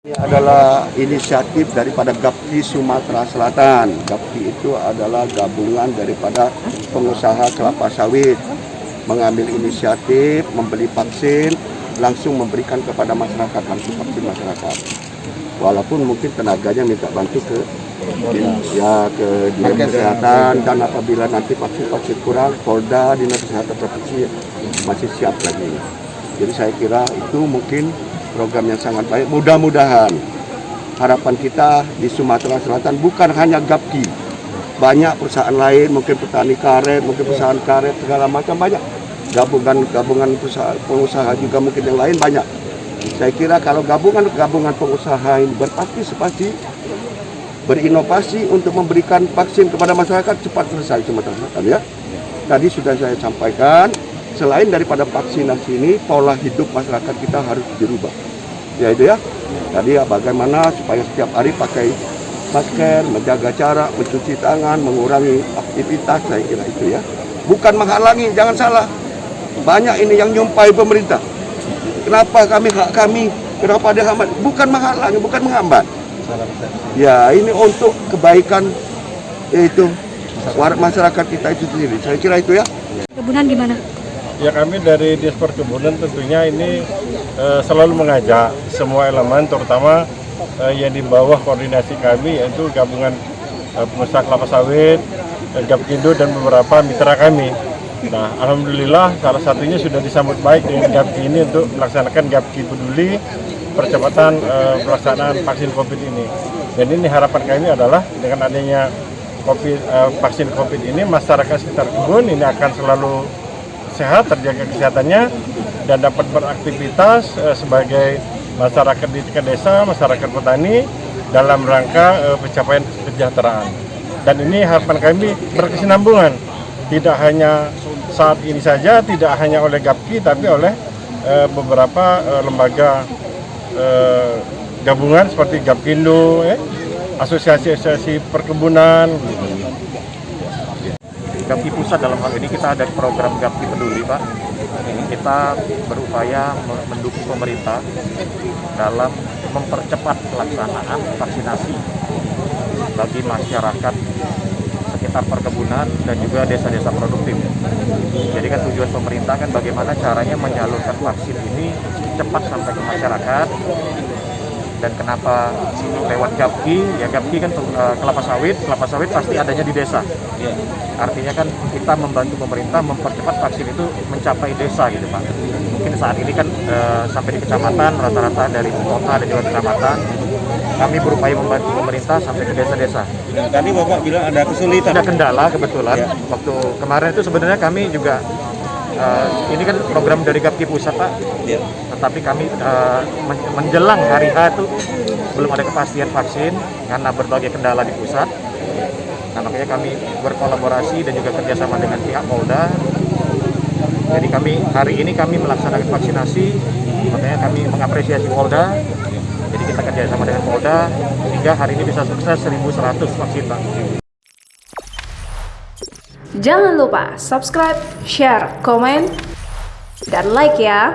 Ini adalah inisiatif daripada GAPKI Sumatera Selatan. GAPKI itu adalah gabungan daripada pengusaha kelapa sawit, mengambil inisiatif, membeli vaksin, langsung memberikan kepada masyarakat, langsung vaksin masyarakat. Walaupun mungkin tenaganya minta bantu ke Dinas Kesehatan, dan apabila nanti vaksin kurang, Polda, Dinas Kesehatan Provinsi masih siap lagi. Jadi saya kira itu mungkin program yang sangat baik. Mudah-mudahan harapan kita di Sumatera Selatan bukan hanya GAPKI, banyak perusahaan lain, mungkin petani karet, mungkin perusahaan karet, segala macam banyak. Gabungan pengusaha juga mungkin yang lain banyak. Saya kira kalau gabungan pengusaha ini berpartisipasi, berinovasi untuk memberikan vaksin kepada masyarakat, cepat selesai Sumatera Selatan ya. Tadi sudah saya sampaikan, selain daripada vaksinasi ini, pola hidup masyarakat kita harus dirubah. Ya itu ya. Tadi ya bagaimana supaya setiap hari pakai masker, menjaga jarak, mencuci tangan, mengurangi aktivitas, saya kira itu ya. Bukan menghalangi, jangan salah. Banyak ini yang nyumpai pemerintah. Kenapa hak kami, kenapa dia hambat? Bukan menghalangi, bukan menghambat. Ya ini untuk kebaikan itu masyarakat kita itu sendiri. Saya kira itu ya. Kebunan gimana? Ya kami dari Dinas Perkebunan tentunya ini selalu mengajak semua elemen, terutama yang di bawah koordinasi kami, yaitu gabungan pengusaha kelapa sawit, GAPKIndo dan beberapa mitra kami. Nah, alhamdulillah salah satunya sudah disambut baik dengan GAPKI ini untuk melaksanakan GAPKI Peduli percepatan pelaksanaan vaksin COVID ini. Dan ini harapan kami adalah dengan adanya vaksin COVID ini, masyarakat sekitar kebun ini akan selalu sehat, terjaga kesehatannya, dan dapat beraktivitas sebagai masyarakat di tingkat desa, masyarakat petani dalam rangka pencapaian kesejahteraan. Dan ini harapan kami berkesinambungan, tidak hanya saat ini saja, tidak hanya oleh GAPKI, tapi oleh beberapa lembaga gabungan seperti GAPKIndo, asosiasi-asosiasi perkebunan. GAPKI Pusat dalam hal ini kita ada program GAPKI Peduli, Pak. Kita berupaya mendukung pemerintah dalam mempercepat pelaksanaan vaksinasi bagi masyarakat sekitar perkebunan dan juga desa-desa produktif. Jadi kan tujuan pemerintah kan bagaimana caranya menyalurkan vaksin ini cepat sampai ke masyarakat. Dan kenapa lewat GAPKI? Ya GAPKI kan kelapa sawit pasti adanya di desa. Artinya kan kita membantu pemerintah mempercepat vaksin itu mencapai desa gitu Pak. Mungkin saat ini kan sampai di kecamatan, rata-rata dari kota dan juga kecamatan. Kami berupaya membantu pemerintah sampai ke desa-desa. Tadi Bapak bilang ada kesulitan. Ada kendala kebetulan. Ya. Waktu kemarin itu sebenarnya kami juga ini kan program dari GAPKI Pusat Pak. Ya. Tetapi kami menjelang hari H itu belum ada kepastian vaksin karena berbagai kendala di pusat. Nah, makanya kami berkolaborasi dan juga kerjasama dengan pihak Polda. Jadi hari ini kami melaksanakan vaksinasi, makanya kami mengapresiasi Polda. Jadi kita kerjasama dengan Polda sehingga hari ini bisa sukses 1.100 vaksin Pak. Jangan lupa subscribe, share, komen, dan like ya.